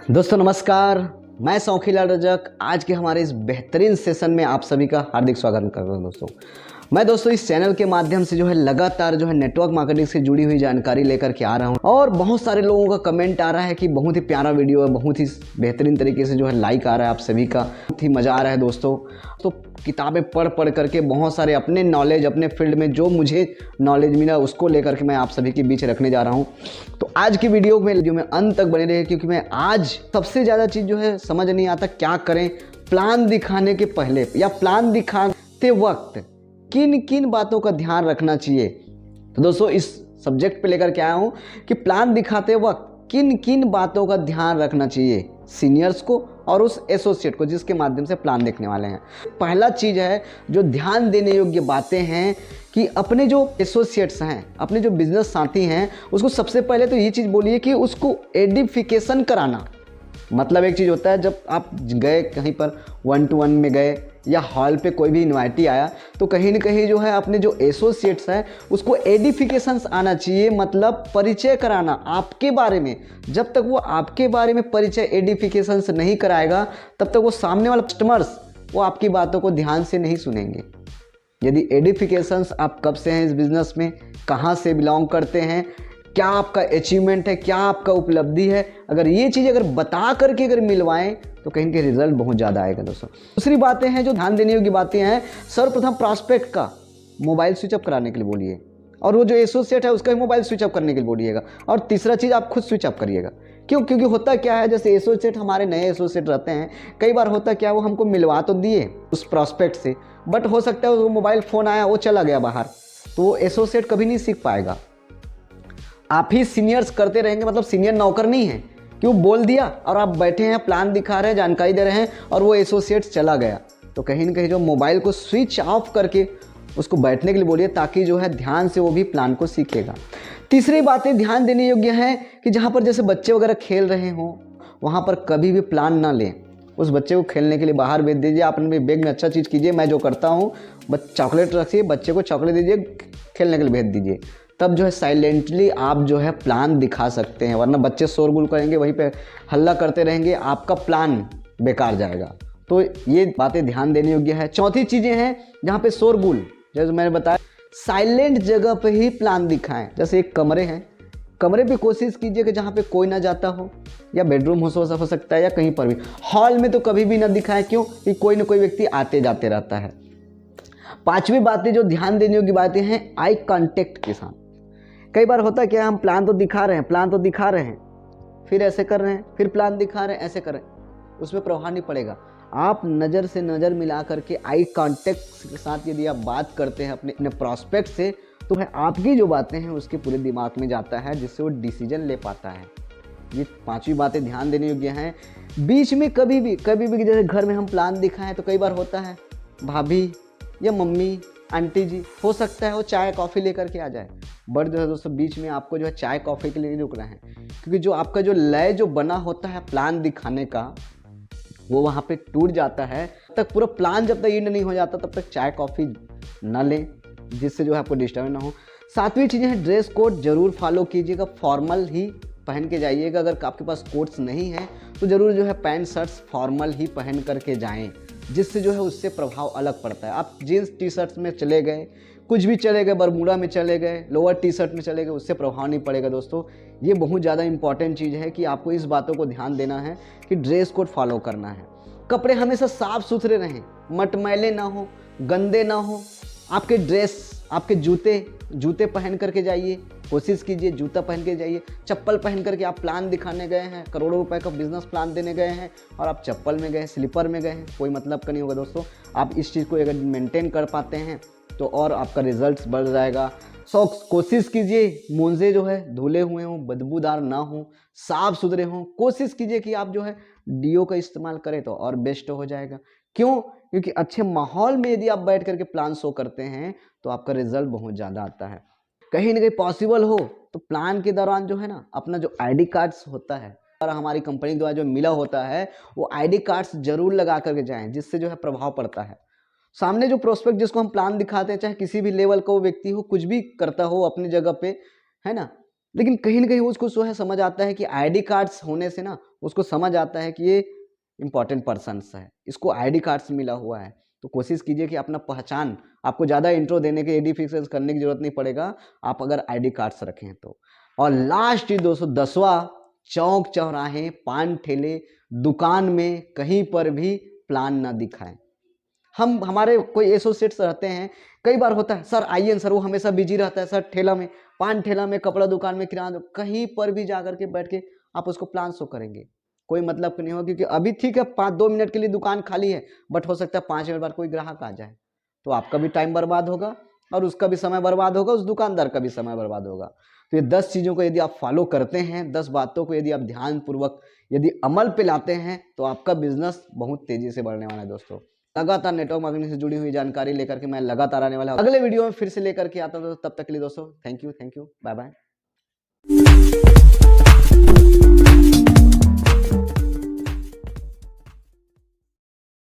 दोस्तों नमस्कार, मैं शौखीलाल रजक। आज के हमारे इस बेहतरीन सेशन में आप सभी का हार्दिक स्वागत कर रहा हूं। दोस्तों इस चैनल के माध्यम से लगातार नेटवर्क मार्केटिंग से जुड़ी हुई जानकारी लेकर के आ रहा हूं और बहुत सारे लोगों का कमेंट आ रहा है कि बहुत ही प्यारा वीडियो है, बहुत ही बेहतरीन तरीके से लाइक आ रहा है, आप सभी का बहुत ही मज़ा आ रहा है। दोस्तों तो किताबें पढ़ करके बहुत सारे अपने नॉलेज, अपने फील्ड में जो मुझे नॉलेज मिला उसको लेकर के मैं आप सभी के बीच रखने जा रहा हूँ। तो आज की वीडियो में अंत तक बने रहे, क्योंकि मैं आज सबसे ज़्यादा चीज़ समझ नहीं आता क्या करें प्लान दिखाने के पहले या प्लान दिखाते वक्त किन किन बातों का ध्यान रखना चाहिए। तो दोस्तों इस सब्जेक्ट पे लेकर के आया हूँ कि प्लान दिखाते वक्त किन किन बातों का ध्यान रखना चाहिए सीनियर्स को और उस एसोसिएट को जिसके माध्यम से प्लान देखने वाले हैं। पहला चीज़ है जो ध्यान देने योग्य बातें हैं कि अपने जो एसोसिएट्स हैं, अपने जो बिजनेस साथी हैं, उसको सबसे पहले तो ये चीज़ बोलिए कि उसको एडिफिकेशन कराना। मतलब एक चीज़ होता है जब आप गए कहीं पर 1-to-1 में गए या हॉल पे कोई भी इन्वाइटी आया तो कहीं ना कहीं अपने जो एसोसिएट्स हैं उसको एडिफिकेशंस आना चाहिए, मतलब परिचय कराना आपके बारे में। जब तक वो आपके बारे में परिचय एडिफिकेशंस नहीं कराएगा तब तक वो सामने वाले कस्टमर्स वो आपकी बातों को ध्यान से नहीं सुनेंगे। यदि एडिफिकेशंस आप कब से हैं इस बिज़नेस में, कहाँ से बिलोंग करते हैं, क्या आपका अचीवमेंट है, क्या आपका उपलब्धि है, अगर ये चीज़ बता करके मिलवाएं तो कहीं के रिजल्ट बहुत ज़्यादा आएगा। दोस्तों दूसरी बातें हैं जो ध्यान देने योग्य बातें हैं, सर्वप्रथम प्रॉस्पेक्ट का मोबाइल स्विच ऑफ कराने के लिए बोलिए और वो जो एसोसिएट है उसका भी मोबाइल स्विच ऑफ करने के लिए बोलिएगा। और तीसरा चीज़ आप खुद स्विच ऑफ करिएगा। क्योंकि होता क्या है, जैसे एसोसिएट हमारे नए एसोसिएट रहते हैं, कई बार होता क्या वो हमको मिलवा तो दिए उस प्रॉस्पेक्ट से, बट हो सकता है वो मोबाइल फ़ोन आया वो चला गया बाहर, तो वो एसोसिएट कभी नहीं सीख पाएगा। आप ही सीनियर्स करते रहेंगे, मतलब सीनियर नौकर नहीं है कि वो बोल दिया और आप बैठे हैं प्लान दिखा रहे हैं, जानकारी दे रहे हैं और वो एसोसिएट्स चला गया। तो कहीं ना कहीं जो मोबाइल को स्विच ऑफ करके उसको बैठने के लिए बोलिए, ताकि ध्यान से वो भी प्लान को सीखेगा। तीसरी बातें ध्यान देने योग्य है कि जहाँ पर जैसे बच्चे वगैरह खेल रहे हों वहाँ पर कभी भी प्लान ना लें। उस बच्चे को खेलने के लिए बाहर भेज दीजिए, आप अपने बैग में अच्छा चीज़ कीजिए। मैं जो करता हूँ चॉकलेट रखिए, बच्चे को चॉकलेट दीजिए, खेलने के लिए भेज दीजिए, तब साइलेंटली आप प्लान दिखा सकते हैं। वरना बच्चे शोरगुल करेंगे, वहीं पे हल्ला करते रहेंगे, आपका प्लान बेकार जाएगा। तो ये बातें ध्यान देने योग्य है। चौथी चीज़ें हैं जहाँ पे शोरगुल, जैसे मैंने बताया साइलेंट जगह पे ही प्लान दिखाएं। जैसे एक कमरे हैं, कमरे पे कोशिश कीजिए कि जहाँ पे कोई ना जाता हो, या बेडरूम हो सकता है या कहीं पर भी। हॉल में तो कभी भी ना दिखाएं, क्यों कि कोई ना कोई व्यक्ति आते जाते रहता है। पांचवी बातें जो ध्यान देने योग्य बातें हैं, आई कांटेक्ट के साथ। कई बार होता क्या है, हम प्लान तो दिखा रहे हैं, फिर ऐसे कर रहे हैं, फिर प्लान दिखा रहे हैं, ऐसे कर रहे हैं, उसमें प्रभाव नहीं पड़ेगा। आप नज़र से नज़र मिला करके आई कांटेक्ट के साथ यदि आप बात करते हैं अपने प्रॉस्पेक्ट से, तो आपकी जो बातें हैं उसके पूरे दिमाग में जाता है, जिससे वो डिसीजन ले पाता है। ये पांचवी बातें ध्यान देने योग्य हैं। बीच में कभी भी जैसे घर में हम प्लान दिखाएं तो कई बार होता है भाभी या मम्मी आंटी जी हो सकता है वो चाय कॉफ़ी लेकर के आ जाए, बट दोस्तों बीच में आपको चाय कॉफ़ी के लिए रुकना है, क्योंकि आपका लय बना होता है प्लान दिखाने का वो वहाँ पे टूट जाता है। तब तक पूरा प्लान जब तक एंड नहीं हो जाता तब तक चाय कॉफ़ी ना लें, जिससे आपको डिस्टर्ब ना हो। सातवीं चीज़ें हैं, ड्रेस कोड जरूर फॉलो कीजिएगा, फॉर्मल ही पहन के जाइएगा। अगर आपके पास कोट्स नहीं हैं तो ज़रूर पैंट शर्ट्स फॉर्मल ही पहन करके जाएं, जिससे उससे प्रभाव अलग पड़ता है। आप जीन्स टी शर्ट्स में चले गए, कुछ भी चले गए, बरमूडा में चले गए, लोअर टी शर्ट में चले गए, उससे प्रभाव नहीं पड़ेगा। दोस्तों ये बहुत ज़्यादा इंपॉर्टेंट चीज़ है कि आपको इस बातों को ध्यान देना है कि ड्रेस कोड फॉलो करना है। कपड़े हमेशा साफ़ सुथरे रहें, मटमैले ना हो, गंदे ना हो। आपके ड्रेस, आपके जूते पहन करके जाइए, कोशिश कीजिए जूता पहन के जाइए। चप्पल पहन करके आप प्लान दिखाने गए हैं, करोड़ों रुपए का बिजनेस प्लान देने गए हैं और आप चप्पल में गए, स्लीपर में गए हैं, कोई मतलब का नहीं होगा। दोस्तों आप इस चीज़ को अगर मेंटेन कर पाते हैं तो और आपका रिजल्ट्स बढ़ जाएगा। कोशिश कीजिए मोजे धुले हुए हों, बदबूदार ना हो, साफ सुथरे हों। कोशिश कीजिए कि आप डीओ का इस्तेमाल करें तो और बेस्ट हो जाएगा। क्यों? क्योंकि अच्छे माहौल में यदि आप बैठ करके प्लान शो करते हैं तो आपका रिजल्ट बहुत ज़्यादा आता है। कहीं ना कहीं पॉसिबल हो तो प्लान के दौरान अपना जो आईडी कार्ड्स होता है और हमारी कंपनी द्वारा जो मिला होता है वो आईडी कार्ड्स जरूर लगा करके जाएं, जिससे प्रभाव पड़ता है। सामने जो प्रोस्पेक्ट जिसको हम प्लान दिखाते हैं, चाहे किसी भी लेवल का वो व्यक्ति हो, कुछ भी करता हो अपनी जगह पे, है ना, लेकिन कहीं ना कहीं उसको समझ आता है कि आईडी कार्ड्स होने से उसको समझ आता है कि ये इंपॉर्टेंट पर्सन्स है, इसको आईडी कार्ड्स मिला हुआ है। तो कोशिश कीजिए कि अपना पहचान, आपको ज़्यादा इंट्रो देने के आइडेंटिफिकेशन करने की जरूरत नहीं पड़ेगा, आप अगर आईडी कार्ड्स रखें तो। और लास्ट ही दोस्तों 10वां, चौक चौराहे, पान ठेले, दुकान में कहीं पर भी प्लान ना दिखाएं। हमारे कोई एसोसिएट्स रहते हैं, कई बार होता है सर आइए सर, वो हमेशा बिजी रहता है सर, ठेला में, पान ठेला में, कपड़ा दुकान में, किराना, कहीं पर भी जाकर के बैठ के आप उसको प्लान शो करेंगे, कोई मतलब नहीं होगा। क्योंकि अभी ठीक है 5-2 मिनट के लिए दुकान खाली है, बट हो सकता है 5 मिनट बाद कोई ग्राहक आ जाए, तो आपका भी टाइम बर्बाद होगा और उसका भी समय बर्बाद होगा, उस दुकानदार का भी समय बर्बाद होगा। तो ये 10 चीज़ों को यदि आप फॉलो करते हैं, 10 बातों को यदि आप ध्यानपूर्वक यदि अमल पे लाते हैं, तो आपका बिजनेस बहुत तेजी से बढ़ने वाला है दोस्तों। लगातार नेटवर्क मार्केटिंग से जुड़ी हुई जानकारी लेकर के मैं लगातार आने वाला हूं। अगले वीडियो में फिर से लेकर के आता हूं। तब तक के लिए दोस्तों थैंक यू, बाय बाय।